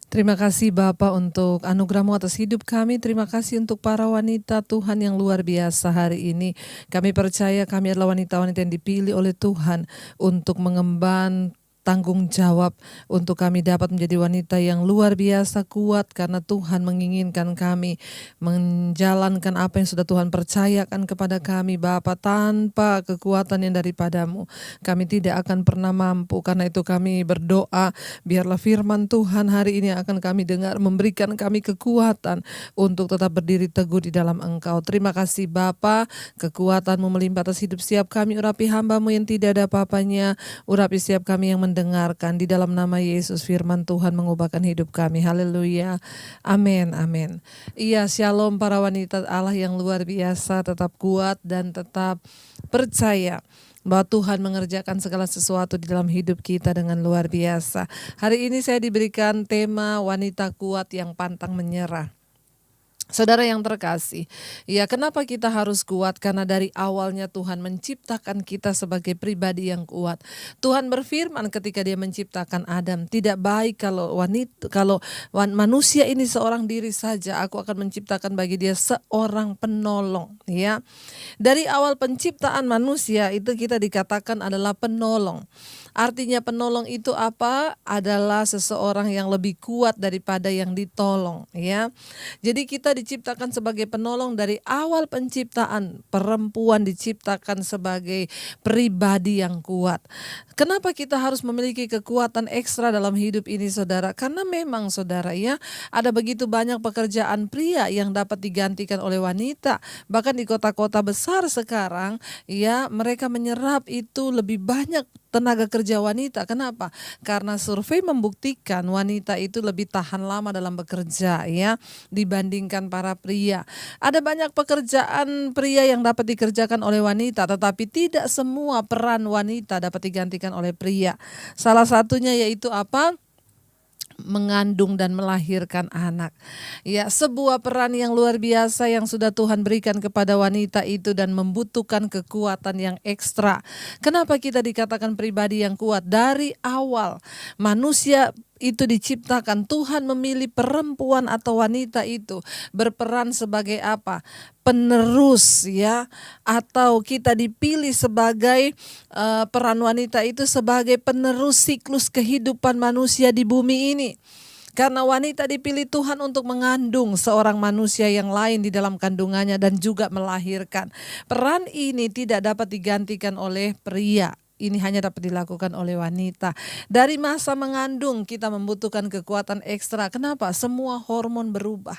Terima kasih Bapak untuk anugerah-Mu atas hidup kami. Terima kasih untuk para wanita Tuhan yang luar biasa hari ini. Kami percaya kami adalah wanita-wanita yang dipilih oleh Tuhan untuk mengemban tanggung jawab untuk kami dapat menjadi wanita yang luar biasa kuat karena Tuhan menginginkan kami menjalankan apa yang sudah Tuhan percayakan kepada kami Bapa. Tanpa kekuatan yang daripadamu kami tidak akan pernah mampu. Karena itu kami berdoa, biarlah firman Tuhan hari ini akan kami dengar memberikan kami kekuatan untuk tetap berdiri teguh di dalam Engkau. Terima kasih Bapa, kekuatan-Mu melimpah atas hidup setiap kami. Urapi hamba-Mu yang tidak ada apa-apanya, urapi setiap kami yang mendengarkan. Di dalam nama Yesus firman Tuhan mengubahkan hidup kami. Haleluya. Amin, amin. Iya, shalom para wanita Allah yang luar biasa, tetap kuat dan tetap percaya bahwa Tuhan mengerjakan segala sesuatu di dalam hidup kita dengan luar biasa. Hari ini saya diberikan tema wanita kuat yang pantang menyerah. Saudara yang terkasih, ya kenapa kita harus kuat? Karena dari awalnya Tuhan menciptakan kita sebagai pribadi yang kuat. Tuhan berfirman ketika Dia menciptakan Adam, tidak baik kalau manusia ini seorang diri saja, aku akan menciptakan bagi dia seorang penolong. Ya, dari awal penciptaan manusia itu kita dikatakan adalah penolong. Artinya penolong itu apa? Adalah seseorang yang lebih kuat daripada yang ditolong, ya. Jadi kita diciptakan sebagai penolong dari awal penciptaan. Perempuan diciptakan sebagai pribadi yang kuat. Kenapa kita harus memiliki kekuatan ekstra dalam hidup ini, Saudara? Karena memang Saudara ya, ada begitu banyak pekerjaan pria yang dapat digantikan oleh wanita. Bahkan di kota-kota besar sekarang, ya mereka menyerap itu lebih banyak tenaga kerja wanita. Kenapa? Karena survei membuktikan wanita itu lebih tahan lama dalam bekerja ya dibandingkan para pria. Ada banyak pekerjaan pria yang dapat dikerjakan oleh wanita, tetapi tidak semua peran wanita dapat digantikan oleh pria. Salah satunya yaitu apa? Mengandung dan melahirkan anak. Ya, sebuah peran yang luar biasa yang sudah Tuhan berikan kepada wanita itu dan membutuhkan kekuatan yang ekstra. Kenapa kita dikatakan pribadi yang kuat? Dari awal manusia itu diciptakan, Tuhan memilih perempuan atau wanita itu berperan sebagai apa? Penerus ya, atau kita dipilih sebagai peran wanita itu sebagai penerus siklus kehidupan manusia di bumi ini. Karena wanita dipilih Tuhan untuk mengandung seorang manusia yang lain di dalam kandungannya dan juga melahirkan. Peran ini tidak dapat digantikan oleh pria. Ini hanya dapat dilakukan oleh wanita. Dari masa mengandung kita membutuhkan kekuatan ekstra. Kenapa? Semua hormon berubah.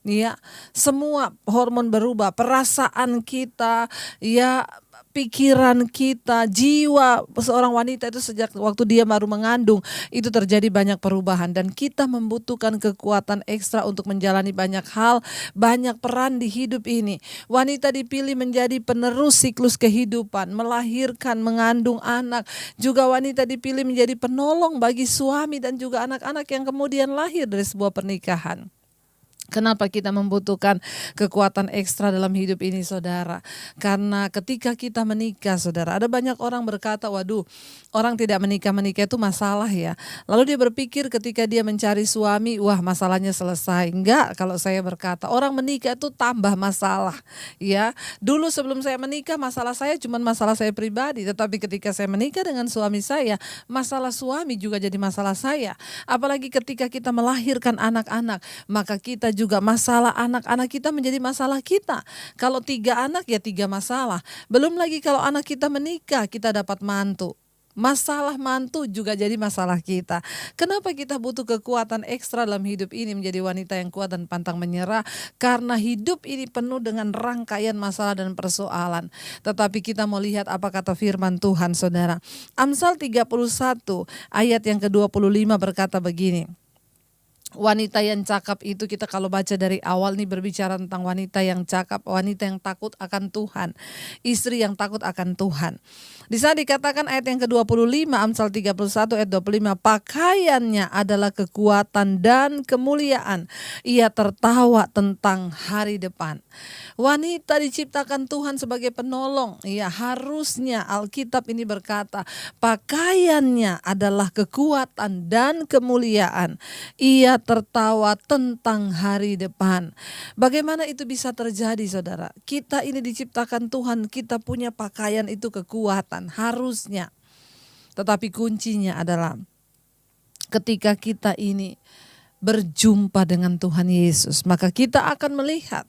Ya, semua hormon berubah, perasaan kita, ya pikiran kita, jiwa seorang wanita itu sejak waktu dia baru mengandung itu terjadi banyak perubahan dan kita membutuhkan kekuatan ekstra untuk menjalani banyak hal, banyak peran di hidup ini. Wanita dipilih menjadi penerus siklus kehidupan, melahirkan, mengandung anak. Juga wanita dipilih menjadi penolong bagi suami dan juga anak-anak yang kemudian lahir dari sebuah pernikahan. Kenapa kita membutuhkan kekuatan ekstra dalam hidup ini, Saudara? Karena ketika kita menikah, Saudara, ada banyak orang berkata, waduh, orang tidak menikah itu masalah ya. Lalu dia berpikir ketika dia mencari suami, wah masalahnya selesai. Enggak, kalau saya berkata, orang menikah itu tambah masalah. Ya, dulu sebelum saya menikah, masalah saya cuma masalah saya pribadi. Tetapi ketika saya menikah dengan suami saya, masalah suami juga jadi masalah saya. Apalagi ketika kita melahirkan anak-anak, maka kita juga masalah anak-anak kita menjadi masalah kita. Kalau 3 anak ya 3 masalah. Belum lagi kalau anak kita menikah, kita dapat mantu. Masalah mantu juga jadi masalah kita. Kenapa kita butuh kekuatan ekstra dalam hidup ini menjadi wanita yang kuat dan pantang menyerah? Karena hidup ini penuh dengan rangkaian masalah dan persoalan. Tetapi kita mau lihat apa kata firman Tuhan, Saudara. Amsal 31 ayat yang ke-25 berkata begini. Wanita yang cakap itu kita kalau baca dari awal nih berbicara tentang wanita yang cakap, wanita yang takut akan Tuhan, istri yang takut akan Tuhan. Di sana dikatakan ayat yang ke-25 Amsal 31 ayat 25, pakaiannya adalah kekuatan dan kemuliaan. Ia tertawa tentang hari depan. Wanita diciptakan Tuhan sebagai penolong. Ya, harusnya Alkitab ini berkata, pakaiannya adalah kekuatan dan kemuliaan. Ia dia tertawa tentang hari depan. Bagaimana itu bisa terjadi, saudara? Kita ini diciptakan Tuhan, kita punya pakaian itu kekuatan, harusnya. Tetapi kuncinya adalah ketika kita ini berjumpa dengan Tuhan Yesus, maka kita akan melihat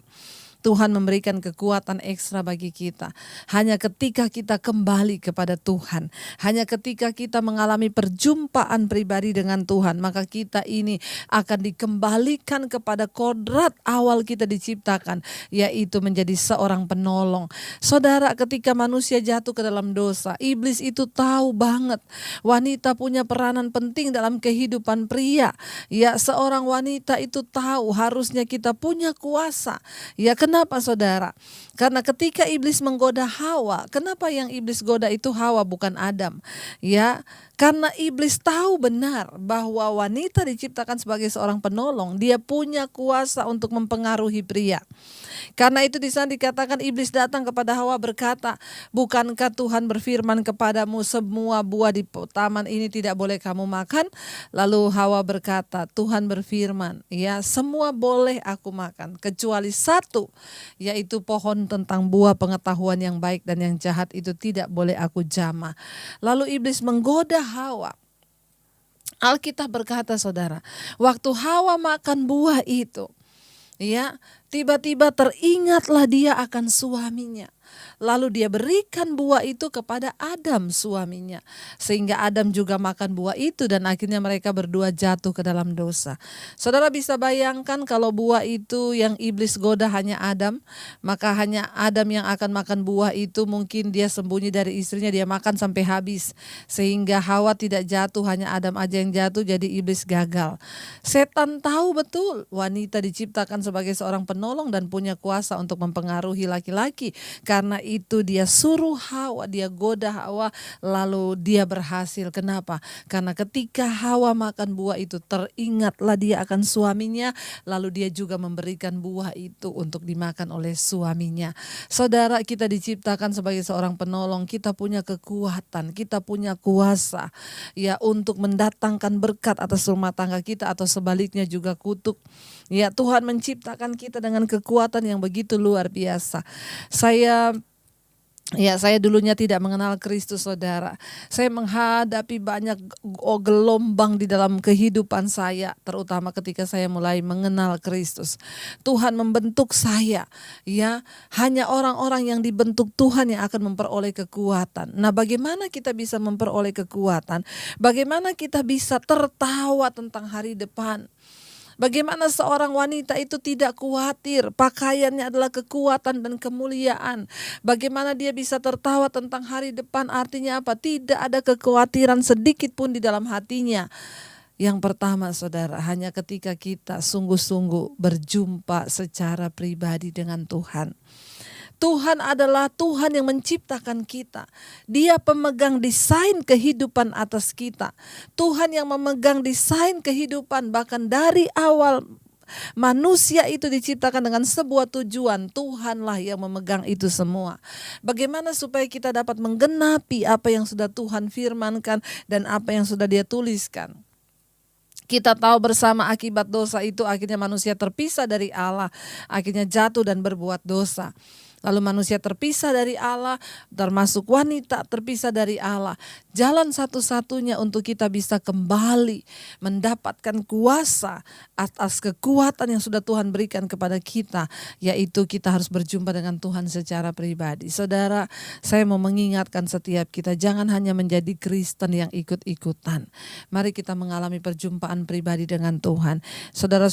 Tuhan memberikan kekuatan ekstra bagi kita. Hanya ketika kita kembali kepada Tuhan, hanya ketika kita mengalami perjumpaan pribadi dengan Tuhan, maka kita ini akan dikembalikan kepada kodrat awal kita diciptakan, yaitu menjadi seorang penolong. Saudara, ketika manusia jatuh ke dalam dosa, iblis itu tahu banget wanita punya peranan penting dalam kehidupan pria. Ya, seorang wanita itu tahu harusnya kita punya kuasa. Ya, kenapa, saudara? Karena ketika iblis menggoda Hawa, kenapa yang iblis goda itu Hawa bukan Adam? Ya, karena iblis tahu benar bahwa wanita diciptakan sebagai seorang penolong, dia punya kuasa untuk mempengaruhi pria. Karena itu di sana dikatakan iblis datang kepada Hawa berkata, bukankah Tuhan berfirman kepadamu semua buah di taman ini tidak boleh kamu makan? Lalu Hawa berkata, Tuhan berfirman, ya semua boleh aku makan kecuali satu, yaitu pohon tentang buah pengetahuan yang baik dan yang jahat itu tidak boleh aku jamah. Lalu iblis menggoda Hawa. Alkitab berkata, saudara, waktu Hawa makan buah itu, ya, tiba-tiba teringatlah dia akan suaminya. Lalu dia berikan buah itu kepada Adam suaminya. Sehingga Adam juga makan buah itu dan akhirnya mereka berdua jatuh ke dalam dosa. Saudara bisa bayangkan kalau buah itu yang iblis goda hanya Adam, maka hanya Adam yang akan makan buah itu, mungkin dia sembunyi dari istrinya, dia makan sampai habis. Sehingga Hawa tidak jatuh, hanya Adam aja yang jatuh, jadi iblis gagal. Setan tahu betul wanita diciptakan sebagai seorang penolong dan punya kuasa untuk mempengaruhi laki-laki. Karena itu dia suruh Hawa, dia goda Hawa, lalu dia berhasil. Kenapa? Karena ketika Hawa makan buah itu, teringatlah dia akan suaminya, lalu dia juga memberikan buah itu untuk dimakan oleh suaminya. Saudara, kita diciptakan sebagai seorang penolong, kita punya kekuatan, kita punya kuasa ya untuk mendatangkan berkat atas rumah tangga kita atau sebaliknya juga kutuk. Ya, Tuhan menciptakan kita dengan kekuatan yang begitu luar biasa. Saya dulunya tidak mengenal Kristus, saudara. Saya menghadapi banyak gelombang di dalam kehidupan saya, terutama ketika saya mulai mengenal Kristus. Tuhan membentuk saya, ya. Hanya orang-orang yang dibentuk Tuhan yang akan memperoleh kekuatan. Nah, bagaimana kita bisa memperoleh kekuatan? Bagaimana kita bisa tertawa tentang hari depan? Bagaimana seorang wanita itu tidak khawatir, pakaiannya adalah kekuatan dan kemuliaan. Bagaimana dia bisa tertawa tentang hari depan, artinya apa? Tidak ada kekhawatiran sedikit pun di dalam hatinya. Yang pertama, saudara, hanya ketika kita sungguh-sungguh berjumpa secara pribadi dengan Tuhan. Tuhan adalah Tuhan yang menciptakan kita. Dia pemegang desain kehidupan atas kita. Tuhan yang memegang desain kehidupan bahkan dari awal manusia itu diciptakan dengan sebuah tujuan. Tuhanlah yang memegang itu semua. Bagaimana supaya kita dapat menggenapi apa yang sudah Tuhan firmankan dan apa yang sudah Dia tuliskan? Kita tahu bersama akibat dosa itu akhirnya manusia terpisah dari Allah, akhirnya jatuh dan berbuat dosa. Lalu manusia terpisah dari Allah, termasuk wanita terpisah dari Allah. Jalan satu-satunya untuk kita bisa kembali mendapatkan kuasa atas kekuatan yang sudah Tuhan berikan kepada kita, yaitu kita harus berjumpa dengan Tuhan secara pribadi. Saudara, saya mau mengingatkan setiap kita, jangan hanya menjadi Kristen yang ikut-ikutan. Mari kita mengalami perjumpaan pribadi dengan Tuhan. Saudara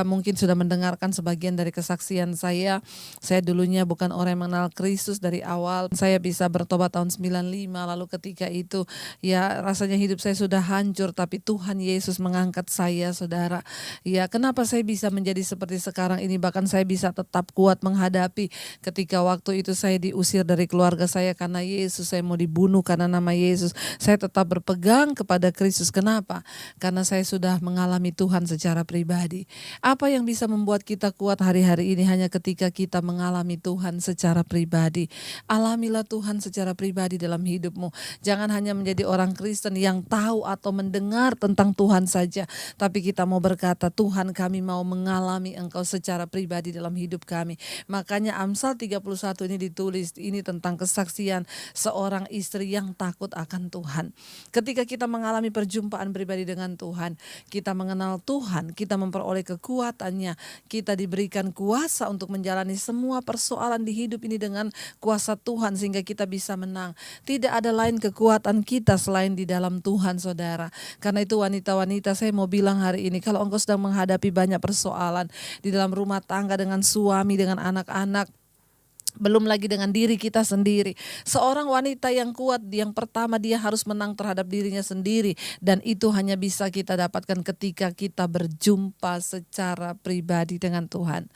mungkin sudah mendengarkan sebagian dari kesaksian saya. Saya dulunya bukan orang yang mengenal Kristus dari awal. Saya bisa bertobat tahun 95, lalu ketika itu ya rasanya hidup saya sudah hancur, tapi Tuhan Yesus mengangkat saya, saudara. Ya, kenapa saya bisa menjadi seperti sekarang ini, bahkan saya bisa tetap kuat menghadapi ketika waktu itu saya diusir dari keluarga saya karena Yesus, saya mau dibunuh karena nama Yesus. Saya tetap berpegang kepada Kristus. Kenapa? Karena saya sudah mengalami Tuhan secara pribadi. Apa yang bisa membuat kita kuat hari-hari ini hanya ketika kita mengalami Tuhan secara pribadi. Alamilah Tuhan secara pribadi dalam hidupmu. Jangan hanya menjadi orang Kristen yang tahu atau mendengar tentang Tuhan saja, tapi kita mau berkata, Tuhan, kami mau mengalami Engkau secara pribadi dalam hidup kami. Makanya Amsal 31 ini ditulis, ini tentang kesaksian seorang istri yang takut akan Tuhan. Ketika kita mengalami perjumpaan pribadi dengan Tuhan, kita mengenal Tuhan, kita memperoleh kekuatannya, kita diberikan kuasa untuk menjalani semua persoalan di hidup ini dengan kuasa Tuhan sehingga kita bisa menang. Tidak ada lain kekuatan kita selain di dalam Tuhan, saudara. Karena itu wanita-wanita, saya mau bilang hari ini, kalau engkau sedang menghadapi banyak persoalan di dalam rumah tangga dengan suami, dengan anak-anak, belum lagi dengan diri kita sendiri. Seorang wanita yang kuat, yang pertama dia harus menang terhadap dirinya sendiri. Dan itu hanya bisa kita dapatkan ketika kita berjumpa secara pribadi dengan Tuhan.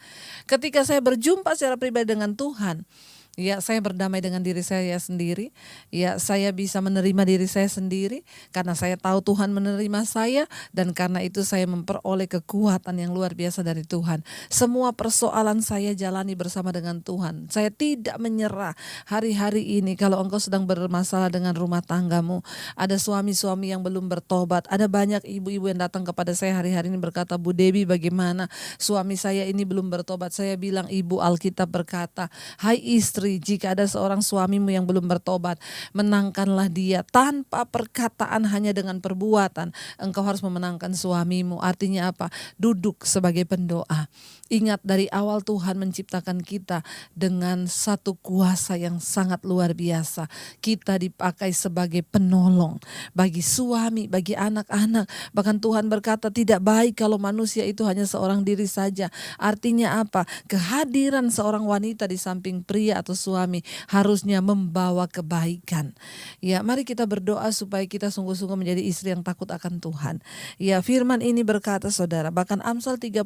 Ketika saya berjumpa secara pribadi dengan Tuhan, ya, saya berdamai dengan diri saya sendiri. Ya, saya bisa menerima diri saya sendiri karena saya tahu Tuhan menerima saya, dan karena itu saya memperoleh kekuatan yang luar biasa dari Tuhan. Semua persoalan saya jalani bersama dengan Tuhan. Saya tidak menyerah. Hari-hari ini kalau engkau sedang bermasalah dengan rumah tanggamu, ada suami-suami yang belum bertobat, ada banyak ibu-ibu yang datang kepada saya hari-hari ini berkata, Bu Debbie, bagaimana suami saya ini belum bertobat? Saya bilang, Ibu, Alkitab berkata, hai istri, jika ada seorang suamimu yang belum bertobat, menangkanlah dia tanpa perkataan, hanya dengan perbuatan. Engkau harus memenangkan suamimu. Artinya apa? Duduk sebagai pendoa. Ingat, dari awal Tuhan menciptakan kita dengan satu kuasa yang sangat luar biasa. Kita dipakai sebagai penolong bagi suami, bagi anak-anak. Bahkan Tuhan berkata, tidak baik kalau manusia itu hanya seorang diri saja. Artinya apa? Kehadiran seorang wanita di samping pria atau suami harusnya membawa kebaikan. Ya, mari kita berdoa supaya kita sungguh-sungguh menjadi istri yang takut akan Tuhan. Ya, firman ini berkata, saudara, bahkan Amsal 31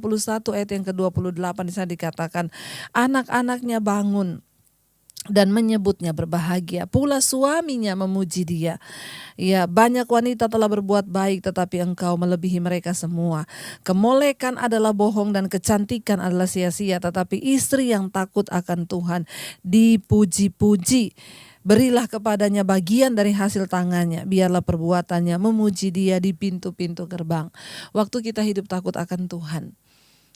ayat yang ke-28 di sana dikatakan, anak-anaknya bangun dan menyebutnya berbahagia, pula suaminya memuji dia. Ya, banyak wanita telah berbuat baik, tetapi engkau melebihi mereka semua. Kemolekan adalah bohong dan kecantikan adalah sia-sia, tetapi istri yang takut akan Tuhan dipuji-puji. Berilah kepadanya bagian dari hasil tangannya, biarlah perbuatannya memuji dia di pintu-pintu gerbang. Waktu kita hidup takut akan Tuhan,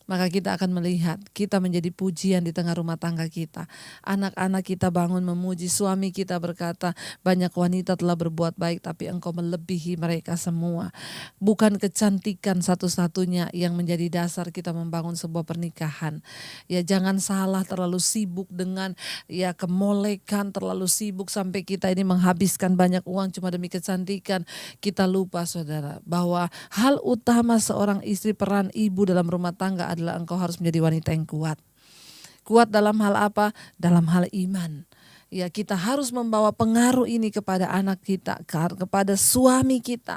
maka kita akan melihat kita menjadi pujian di tengah rumah tangga kita. Anak-anak kita bangun memuji, suami kita berkata, banyak wanita telah berbuat baik, tapi engkau melebihi mereka semua. Bukan kecantikan satu-satunya yang menjadi dasar kita membangun sebuah pernikahan. Ya, jangan salah, terlalu sibuk dengan ya kemolekan, terlalu sibuk sampai kita ini menghabiskan banyak uang cuma demi kecantikan. Kita lupa, saudara, bahwa hal utama seorang istri, peran ibu dalam rumah tangga adalah engkau harus menjadi wanita yang kuat. Kuat dalam hal apa? Dalam hal iman. Ya, kita harus membawa pengaruh ini kepada anak kita, kepada suami kita.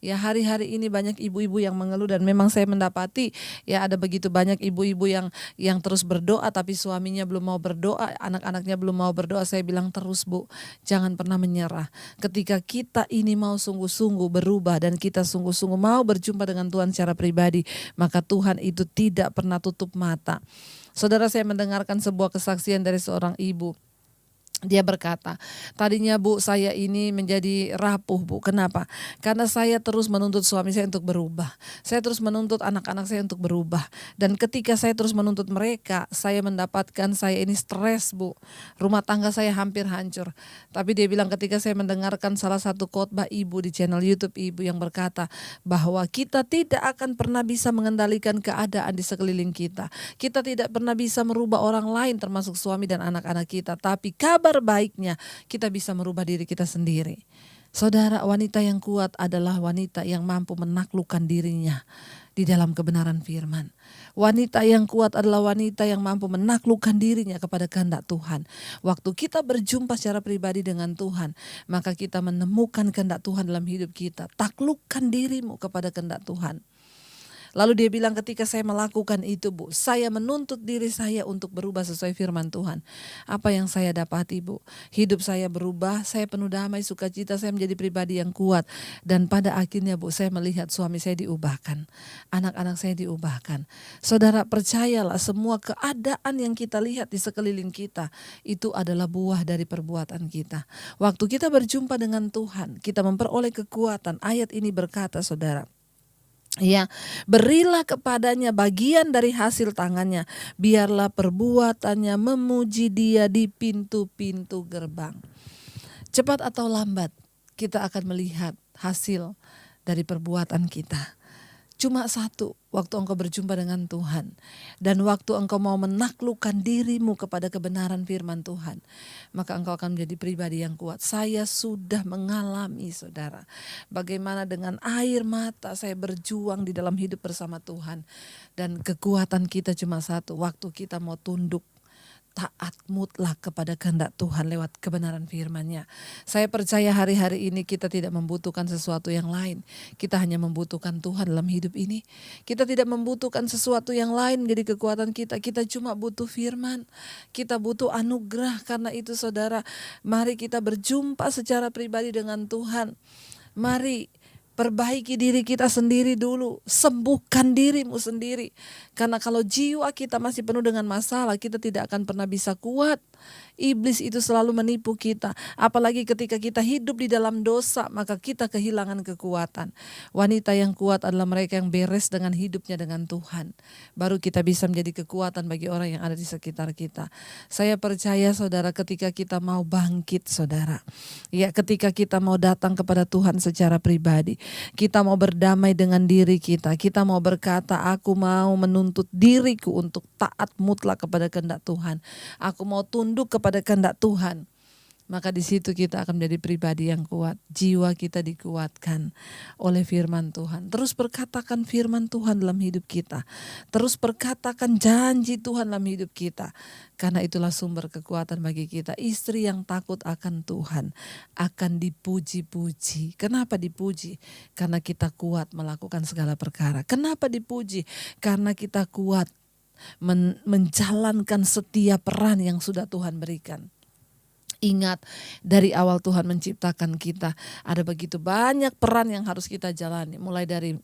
Ya, hari-hari ini banyak ibu-ibu yang mengeluh, dan memang saya mendapati ya ada begitu banyak ibu-ibu yang terus berdoa tapi suaminya belum mau berdoa, anak-anaknya belum mau berdoa. Saya bilang terus, Bu, jangan pernah menyerah. Ketika kita ini mau sungguh-sungguh berubah dan kita sungguh-sungguh mau berjumpa dengan Tuhan secara pribadi, maka Tuhan itu tidak pernah tutup mata. Saudara, saya mendengarkan sebuah kesaksian dari seorang ibu. Dia berkata, tadinya Bu, saya ini menjadi rapuh, Bu. Kenapa? Karena saya terus menuntut suami saya untuk berubah. Saya terus menuntut anak-anak saya untuk berubah. Dan ketika saya terus menuntut mereka, saya mendapatkan saya ini stres, Bu. Rumah tangga saya hampir hancur. Tapi dia bilang, ketika saya mendengarkan salah satu khotbah ibu di channel YouTube ibu yang berkata bahwa kita tidak akan pernah bisa mengendalikan keadaan di sekeliling kita. Kita tidak pernah bisa merubah orang lain termasuk suami dan anak-anak kita. Tapi kabar baiknya kita bisa merubah diri kita sendiri. Saudara, wanita yang kuat adalah wanita yang mampu menaklukkan dirinya di dalam kebenaran firman. Wanita yang kuat adalah wanita yang mampu menaklukkan dirinya kepada kehendak Tuhan. Waktu kita berjumpa secara pribadi dengan Tuhan, maka kita menemukan kehendak Tuhan dalam hidup kita. Taklukkan dirimu kepada kehendak Tuhan. Lalu dia bilang ketika saya melakukan itu Bu, saya menuntut diri saya untuk berubah sesuai firman Tuhan. Apa yang saya dapati Bu? Hidup saya berubah, saya penuh damai, sukacita, saya menjadi pribadi yang kuat. Dan pada akhirnya Bu, saya melihat suami saya diubahkan. Anak-anak saya diubahkan. Saudara percayalah semua keadaan yang kita lihat di sekeliling kita, itu adalah buah dari perbuatan kita. Waktu kita berjumpa dengan Tuhan, kita memperoleh kekuatan. Ayat ini berkata saudara, ya, berilah kepadanya bagian dari hasil tangannya, biarlah perbuatannya memuji dia di pintu-pintu gerbang. Cepat atau lambat kita akan melihat hasil dari perbuatan kita. Cuma satu, waktu engkau berjumpa dengan Tuhan dan waktu engkau mau menaklukkan dirimu kepada kebenaran firman Tuhan, maka engkau akan menjadi pribadi yang kuat. Saya sudah mengalami saudara, bagaimana dengan air mata saya berjuang di dalam hidup bersama Tuhan. Dan kekuatan kita cuma satu, waktu kita mau tunduk taat mutlak kepada kehendak Tuhan lewat kebenaran firman-Nya. Saya percaya hari-hari ini kita tidak membutuhkan sesuatu yang lain. Kita hanya membutuhkan Tuhan dalam hidup ini. Kita tidak membutuhkan sesuatu yang lain menjadi kekuatan kita. Kita cuma butuh firman. Kita butuh anugerah. Karena itu saudara, mari kita berjumpa secara pribadi dengan Tuhan. Mari perbaiki diri kita sendiri dulu, sembuhkan dirimu sendiri. Karena kalau jiwa kita masih penuh dengan masalah, kita tidak akan pernah bisa kuat. Iblis itu selalu menipu kita. Apalagi ketika kita hidup di dalam dosa, maka kita kehilangan kekuatan. Wanita yang kuat adalah mereka yang beres dengan hidupnya dengan Tuhan. Baru kita bisa menjadi kekuatan bagi orang yang ada di sekitar kita. Saya percaya saudara, ketika kita mau bangkit saudara, ya ketika kita mau datang kepada Tuhan secara pribadi, kita mau berdamai dengan diri kita mau berkata, aku mau menuntut diriku untuk taat mutlak kepada kehendak Tuhan. Aku mau tunduk kepada kehendak Tuhan. Maka di situ kita akan menjadi pribadi yang kuat. Jiwa kita dikuatkan oleh firman Tuhan. Terus perkatakan firman Tuhan dalam hidup kita. Terus perkatakan janji Tuhan dalam hidup kita. Karena itulah sumber kekuatan bagi kita. Istri yang takut akan Tuhan akan dipuji-puji. Kenapa dipuji? Karena kita kuat melakukan segala perkara. Kenapa dipuji? Karena kita kuat menjalankan setiap peran yang sudah Tuhan berikan. Ingat, dari awal Tuhan menciptakan kita, ada begitu banyak peran yang harus kita jalani. Mulai dari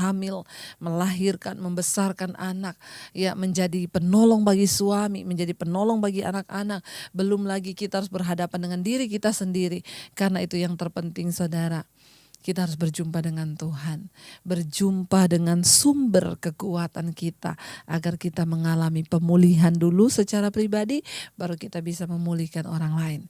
hamil, melahirkan, membesarkan anak, ya menjadi penolong bagi suami, menjadi penolong bagi anak-anak. Belum lagi kita harus berhadapan dengan diri kita sendiri. Karena itu yang terpenting saudara, kita harus berjumpa dengan Tuhan, berjumpa dengan sumber kekuatan kita agar kita mengalami pemulihan dulu secara pribadi, baru kita bisa memulihkan orang lain.